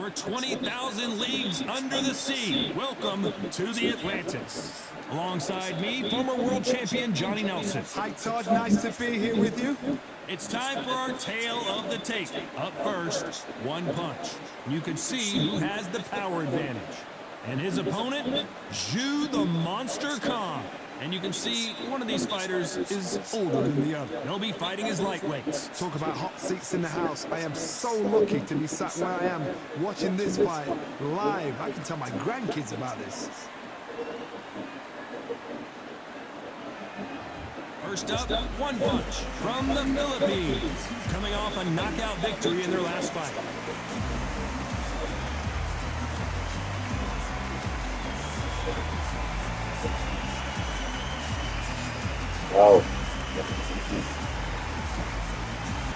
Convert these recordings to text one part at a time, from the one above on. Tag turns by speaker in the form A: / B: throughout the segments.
A: We're 20,000 leagues under the sea. Welcome to the Atlantis. Alongside me, former world champion Johnny Nelson.
B: Hi, Todd. Nice to be here with you.
A: It's time for our tale of the tape. Up first, One Punch. You can see who has the power advantage. And his opponent, Zhu the Monster Khan. And you can see one of these fighters is older than the other. They'll be fighting as lightweights.
B: Talk about hot seats in the house. I am so lucky to be sat where I am watching this fight live. I can tell my grandkids about this.
A: First up, One Punch from the Philippines, coming off a knockout victory in their last fight.
C: Wow.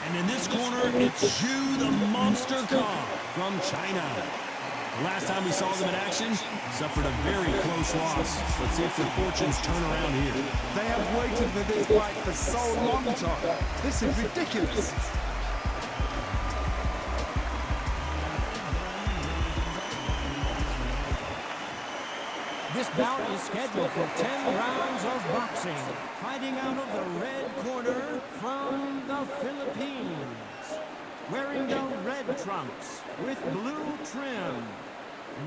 A: And in this corner, it's Zhu the Monster Khan from China. The last time we saw them in action, suffered a very close loss. Let's see if their fortunes turn around here.
B: They have waited for this fight for so long, Todd. This is ridiculous.
D: This bout is scheduled for 10 rounds of boxing. Fighting out of the red corner from the Philippines. Wearing the red trunks with blue trim.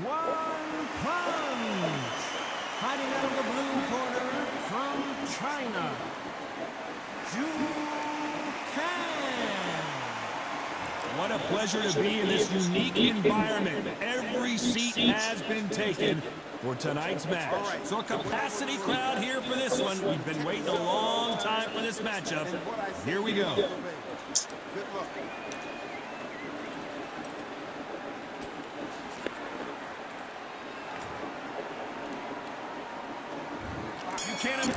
D: One Punch. Fighting out of the blue corner from China. Zhu Can.
A: What a pleasure to be in this unique environment. Every seat has been taken for tonight's match. So a capacity crowd here for this one. We've been waiting a long time for this matchup. Here we go. Buchanan.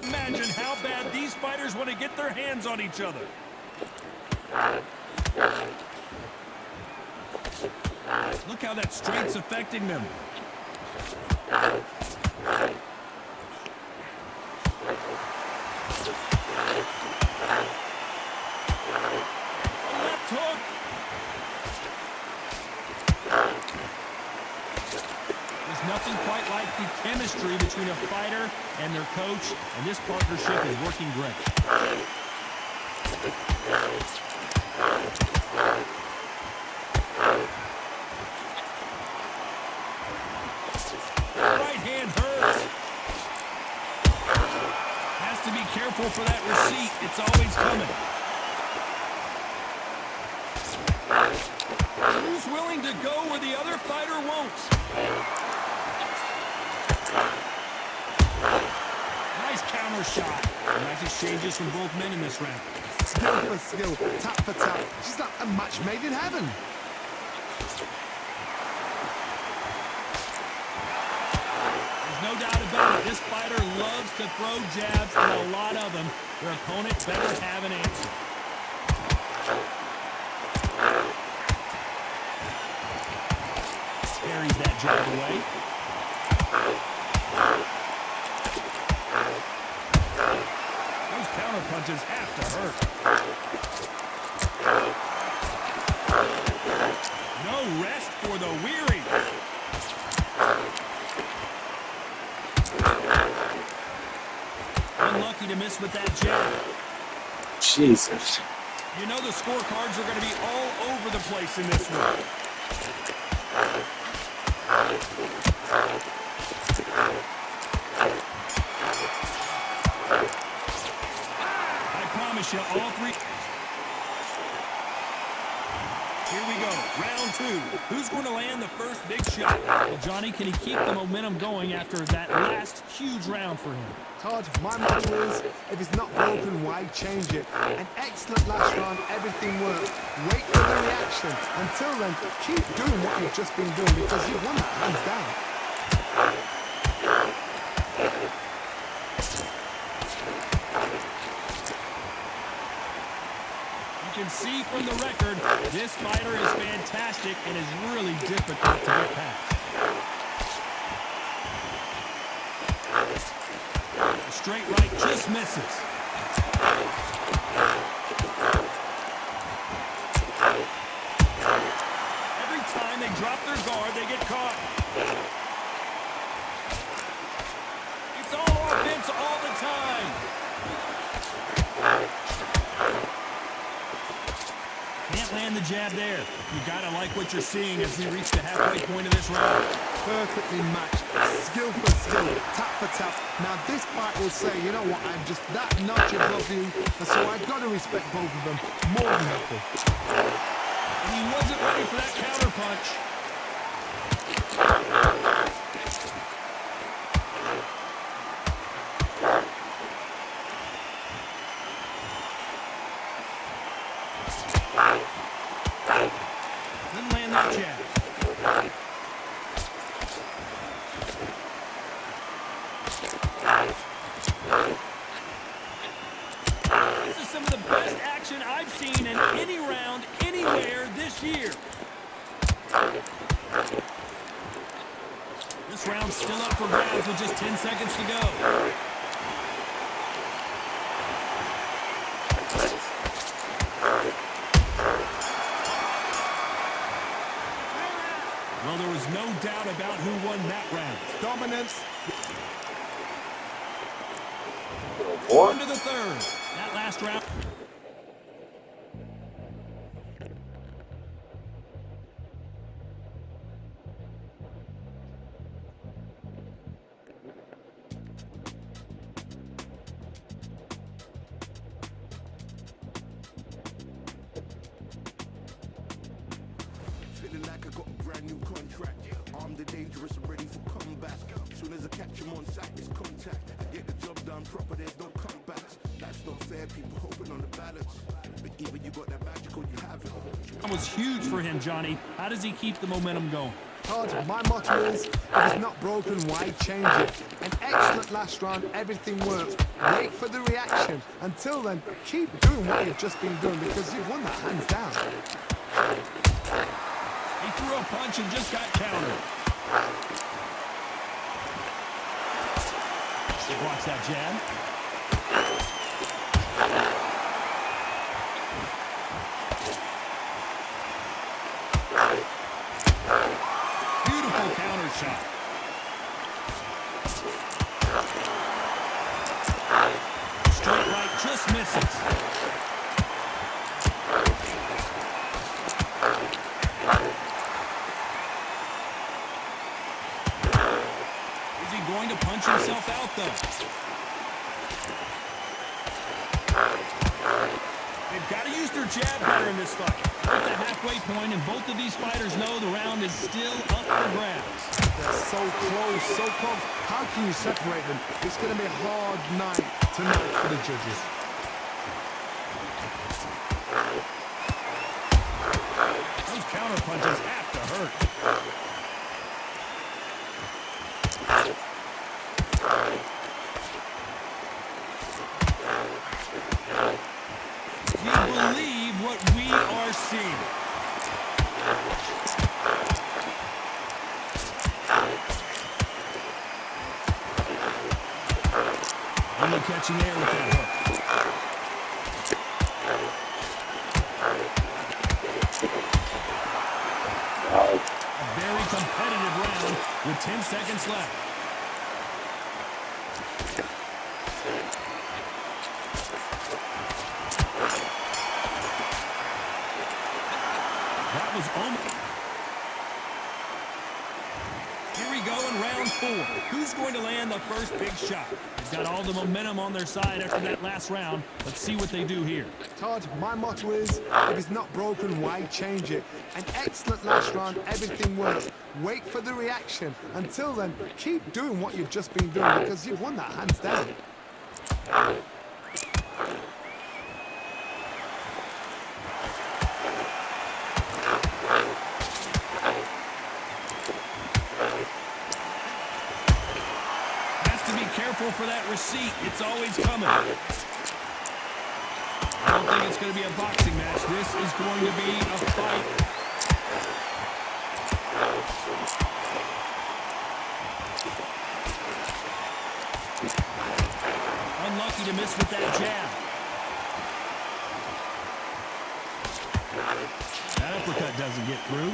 A: Imagine how bad these fighters want to get their hands on each other. Look how that straight's affecting them. Left hook. There's nothing quite like the chemistry between a fighter and their coach, and this partnership is working great. Right hand hurts. Has to be careful for that receipt. It's always coming. Who's willing to go where the other fighter won't? Nice counter shot. Nice exchanges from both men in this round.
B: Skill for skill, tap for tap. Just like a match made in heaven.
A: There's no No doubt about it. This fighter loves to throw jabs, and a lot of them. Their opponent better have an answer. Carries that jab away. Those counter punches have to hurt. No rest for the weary. Unlucky to miss with that jab.
C: Jesus.
A: You know the scorecards are going to be all over the place in this one. I promise you, all three. Here we go, round two. Who's going to land the first big shot? Well, Johnny, can he keep the momentum going after that last huge round for him?
B: Todd, my motto is, if it's not broken, why change it? An excellent last round, everything worked. Wait for the reaction. Until then, keep doing what you've just been doing because you've won it hands down.
A: You can see from the record, this fighter is fantastic and is really difficult to get past. Straight right just misses. Every time they drop their guard, they get caught. It's all offense all the time. Can't land the jab there. You gotta like what you're seeing as he reached the halfway point of this round.
B: Perfectly matched, skill for skill, tap for tap. Now this fight will say, you know what, I'm just that notch above you, and so I've got to respect both of them more than happy.
A: And he wasn't ready for that counter punch. Didn't land that jab. This is some of the best action I've seen in any round, anywhere this year. This round's still up for grabs with just 10 seconds to go. Well, there was no doubt about who won that round.
B: Dominance.
A: On to the third. That last round.
E: Feeling like I got a brand new contract. Armed and dangerous, I'm ready for comeback. Soon as I catch him on sight, it's contact. I get the job done proper, there's no comebacks. That's not fair, people hoping on the balance. But even you got that magical, you have it.
A: That was huge for him, Johnny. How does he keep the momentum going?
B: Todd, my motto is, if it's not broken, why change it? An excellent last round, everything worked. Wait for the reaction. Until then, keep doing what you've just been doing because you've won that hands down.
A: He threw a punch and just got countered. He blocks that jab. Beautiful counter shot. Straight right just misses. Is he going to punch himself out, though? They've got to use their jab better in this fight. At the halfway point, and both of these fighters know the round is still up for grabs.
B: They're so close, so close. How can you separate them? It's going to be a hard night tonight for the judges.
A: Those counter punches have to hurt. catching air with that hook. A very competitive round with 10 seconds left. That was almost... Here we go in round 4. Who's going to land the first big shot? They've got all the momentum on their side after that last round. Let's see what they do here.
B: Todd, my motto is, if it's not broken, why change it? An excellent last round, everything worked. Wait for the reaction. Until then, keep doing what you've just been doing because you've won that hands down.
A: Careful for that receipt. It's always coming. I don't think it's going to be a boxing match. This is going to be a fight. Unlucky to miss with that jab. That uppercut doesn't get through.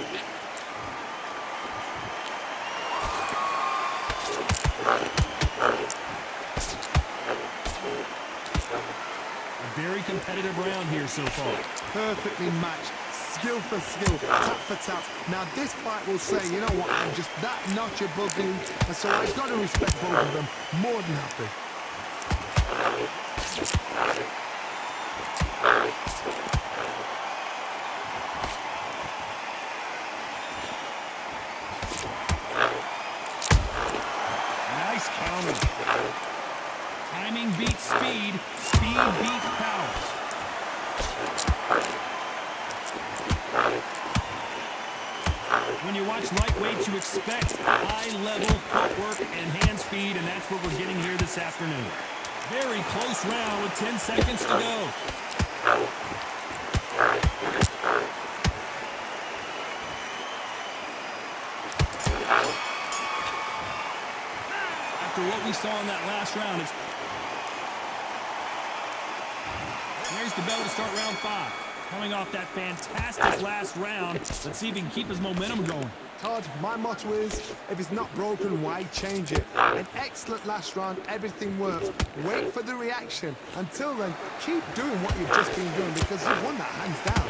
A: A very competitive round here so far.
B: Perfectly matched, skill for skill, tap for tap. Now this fight will say, you know what, I'm just that notch above you, and so I've got to respect both of them. More than happy.
A: Nice counter. Timing beats speed. Speed beats power. When you watch lightweights, you expect high-level footwork and hand speed, and that's what we're getting here this afternoon. Very close round with 10 seconds to go. After what we saw in that last round, there's the bell to start round 5. Coming off that fantastic last round, let's see if he can keep his momentum going.
B: Todd, my motto is, if it's not broken, why change it? An excellent last round, everything works. Wait for the reaction. Until then, keep doing what you've just been doing because you've won that hands down.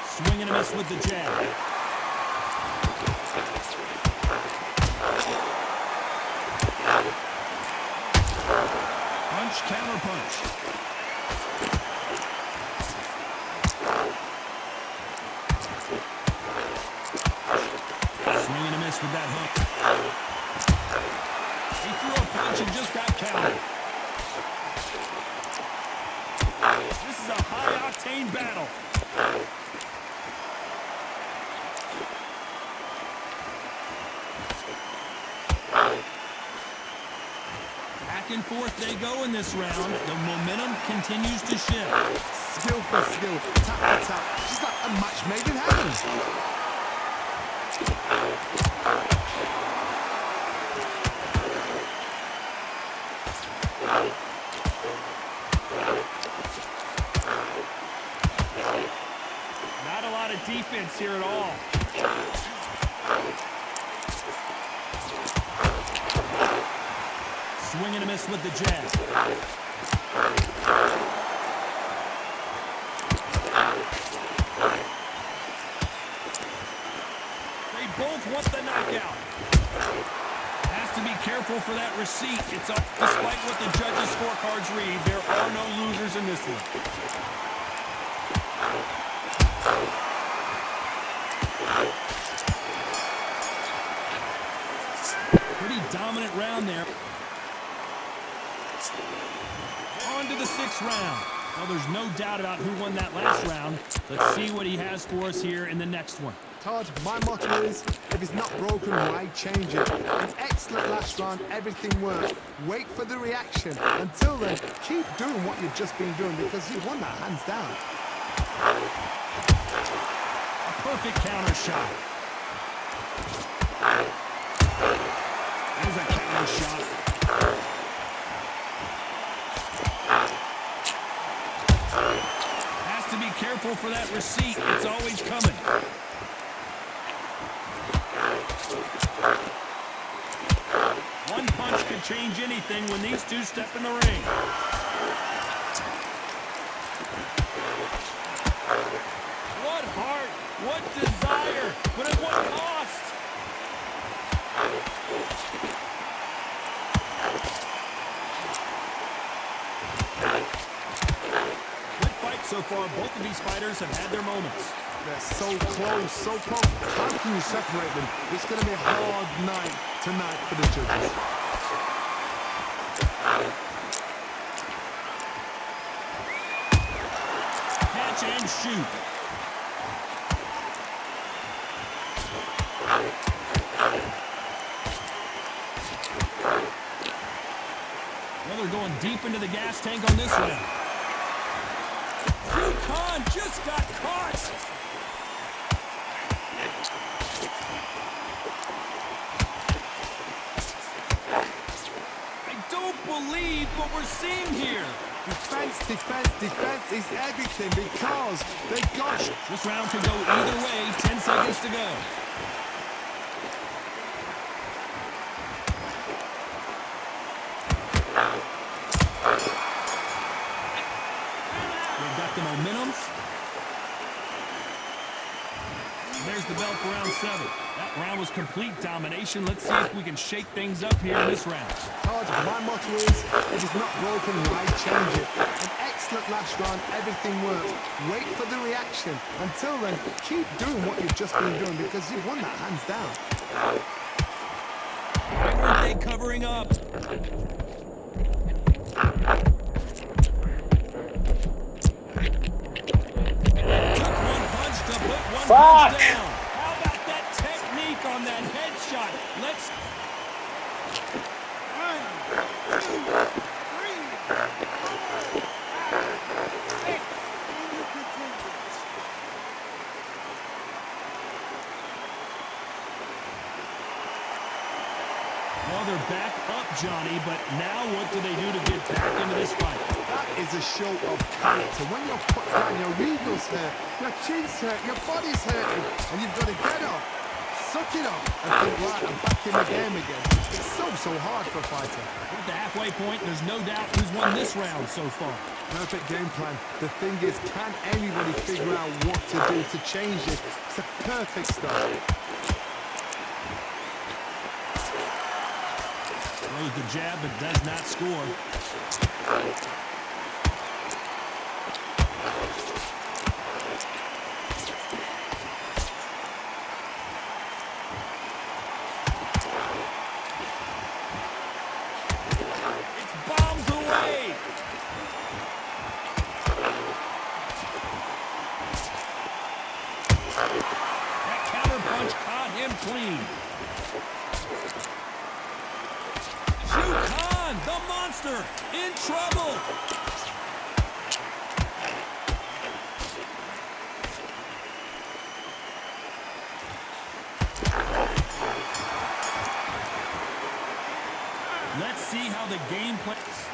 A: Swing and a miss with the jab. Punch, counter punch. Swing and a miss with that hook. He threw a punch and just got countered. This is a high-octane battle. Back and forth they go in this round. The momentum continues to shift.
B: Skill for skill, tap for tap. Just like a match made in heaven.
A: Not a lot of defense here at all. Swing and a miss with the jab. They both want the knockout. Has to be careful for that receipt. It's up. Despite what the judges' scorecards read, there are no losers in this one. Pretty dominant round there. On to the 6th round. Well, there's no doubt about who won that last round. Let's see what he has for us here in the next one.
B: Todd, my motto is, if it's not broken, why change it? An excellent last round, everything works. Wait for the reaction. Until then, keep doing what you've just been doing because you've won that hands down.
A: A perfect counter shot. There's a counter shot. Has to be careful for that receipt. It's always coming. One punch could change anything when these two step in the ring. What heart, what desire, but at what cost? Good fight so far. Both of these fighters have had their moments.
B: They're so close, so close. How can you separate them? It's going to be a hard night tonight for the judges.
A: Catch and shoot. Well, they're going deep into the gas tank on this round. Khan just got caught. I don't believe what we're seeing here.
B: Defense, defense, defense is everything because they got...
A: This round could go either way. 10 seconds to go. They've got the momentum. There's the belt for round 7. That round was complete domination. Let's see if we can shake things up here in this round.
B: Todd, my motto is, if it's not broken, why change it? An excellent last round, everything worked. Wait for the reaction. Until then, keep doing what you've just been doing because you won that hands down.
A: Why weren't they covering up?
C: Fuck!
A: How about that technique on that headshot? Let's... 1, 2, 3, 6. Well, they're back up, Johnny, but now what do they do to get back into this fight?
B: That is a show of character. When you're put down, your eagles hurt, your chin's hurt, your body's hurting, and you've got to get up, suck it up, and think, right, I'm back in the game again. It's so hard for a fighter.
A: At the halfway point, there's no doubt who's won this round so far.
B: Perfect game plan. The thing is, can anybody figure out what to do to change it? It's a perfect start.
A: Throws the jab, but does not score. It's bombs away. That counter punch caught him clean. Khan, the monster, in trouble. Let's see how the game plays.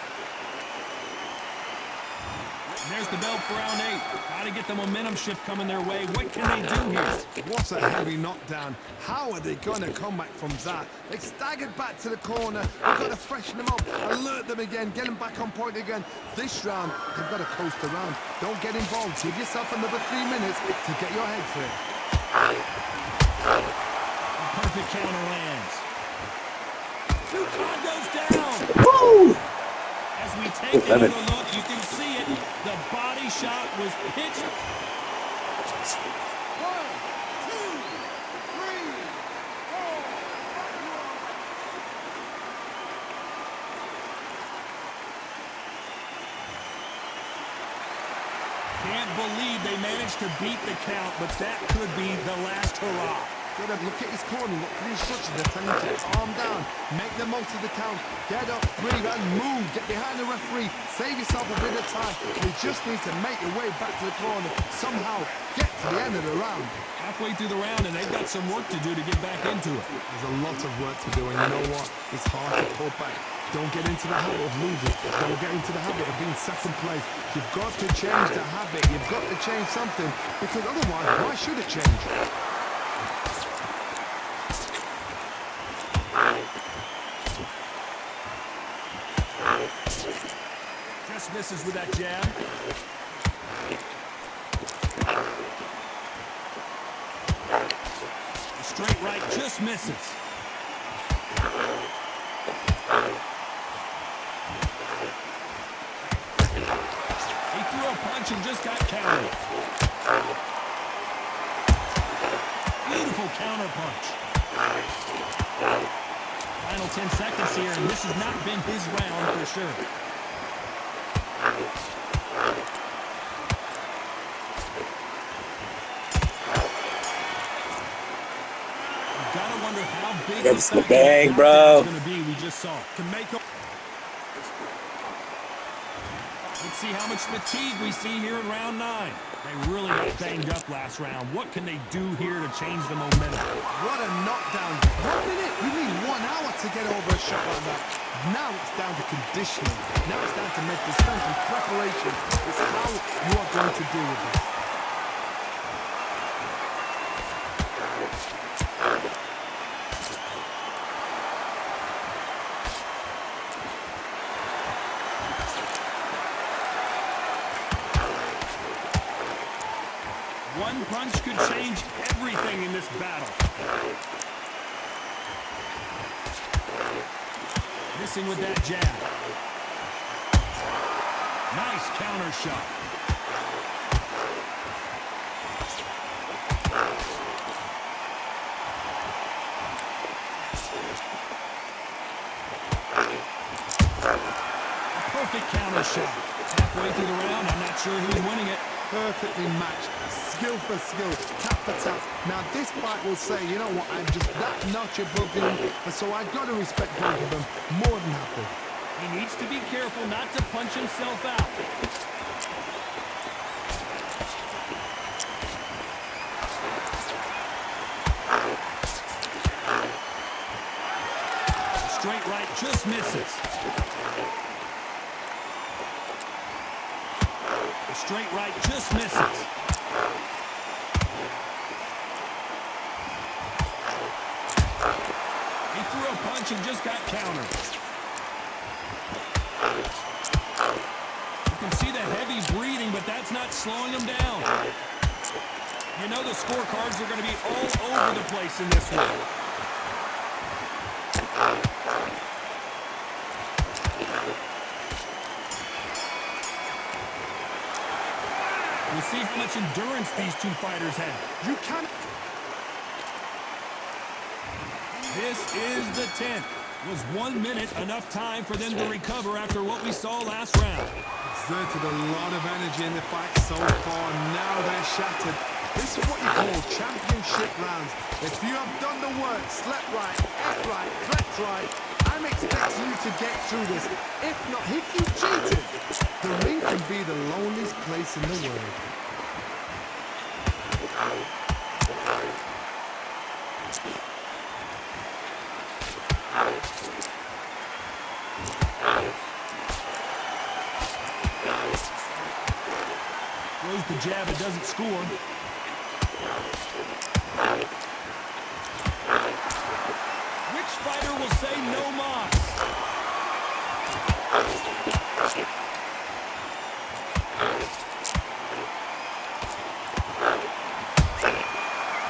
A: There's the belt for round 8. Got to get the momentum shift coming their way. What can they do here?
B: What a heavy knockdown. How are they going to come back from that? They staggered back to the corner. They've got to freshen them up, alert them again, get them back on point again. This round, they've got to coast around. Don't get involved. Give yourself another 3 minutes to get your head through.
A: A perfect counter lands. Khan goes down.
C: Woo!
A: As we take another look, you can see it. The body shot was pitched. 1, 2, 3, 4. Can't believe they managed to beat the count, but that could be the last hurrah.
B: Get up, look at his corner, look at the instructions. They're telling you to calm down, make the most of the count, get up, breathe, and move. Get behind the referee, save yourself a bit of time. You just need to make your way back to the corner. Somehow get to the end of the round.
A: Halfway through the round, and they've got some work to do to get back into it.
B: There's a lot of work to do, and you know what? It's hard to pull back. Don't get into the habit of losing. Don't get into the habit of being second place. You've got to change the habit. You've got to change something, because otherwise, why should it change?
A: Just misses with that jab. The straight right just misses. He threw a punch and just got countered. Beautiful counter punch. Final 10 seconds here, and this has not been his round for sure. You've got to wonder how big
C: That's the
A: fact
C: bag,
A: that
C: bro.
A: is going to be. We just saw. To make up. Let's see how much fatigue we see here in round 9. They really got banged up last round. What can they do here to change the momentum?
B: What a knockdown. 1 minute. You need 1 hour to get over a shot like that. Now it's down to conditioning. Now it's down to mental strength and preparation. It's how you are going to deal with this.
A: One punch could change everything in this battle. Missing with that jab. Nice counter shot. Perfect counter shot. Halfway through the round, I'm not sure who's winning it.
B: Perfectly matched, skill for skill, tap for tap. Now this fight will say, you know what, I'm just that notch above him, and so I've got to respect both of them more than happy.
A: He needs to be careful not to punch himself out. Straight right just misses. The straight right just misses. He threw a punch and just got countered. You can see the heavy breathing, but that's not slowing him down. You know the scorecards are going to be all over the place in this one. We'll see how much endurance these two fighters have.
B: You can't...
A: This is the 10th. Was 1 minute enough time for them to recover after what we saw last round?
B: Exerted a lot of energy in the fight so far. Now they're shattered. This is what you call championship rounds. If you have done the work, slept right, ate right, slept right, I'm expecting you to get through this. If not, if you cheated, the ring can be the loneliest place in the world.
A: Throws the jab, it doesn't score. Which fighter will say no mas?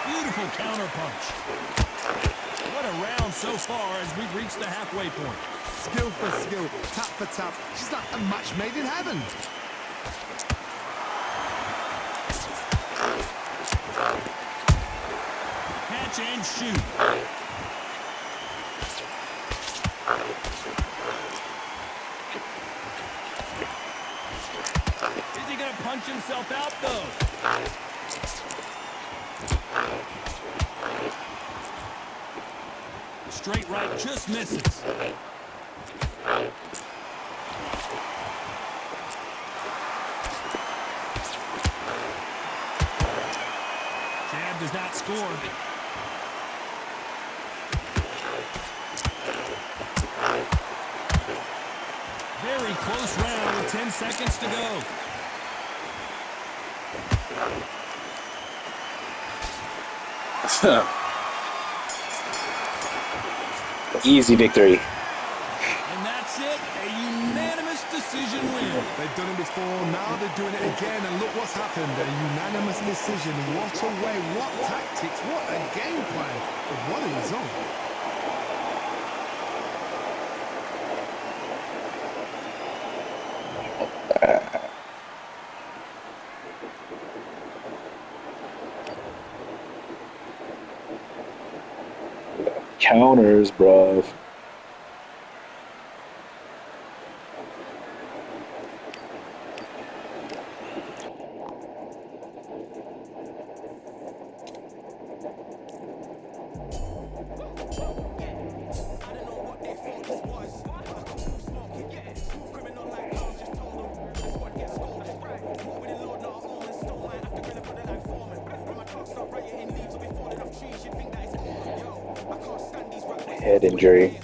A: Beautiful counter punch. What a round so far as we've reached the halfway point.
B: Skill for skill, tap for tap. She's like a match made in heaven.
A: Catch and shoot. Is he going to punch himself out, though? Straight right just misses. Jab does not score. Very close round with 10 seconds to go.
C: Easy victory.
A: And that's it, a unanimous decision win.
B: They've done it before, now they're doing it again, and look what's happened. A unanimous decision. What a way, what tactics, what a game plan. What a result.
C: Counters, bruv. Head injury.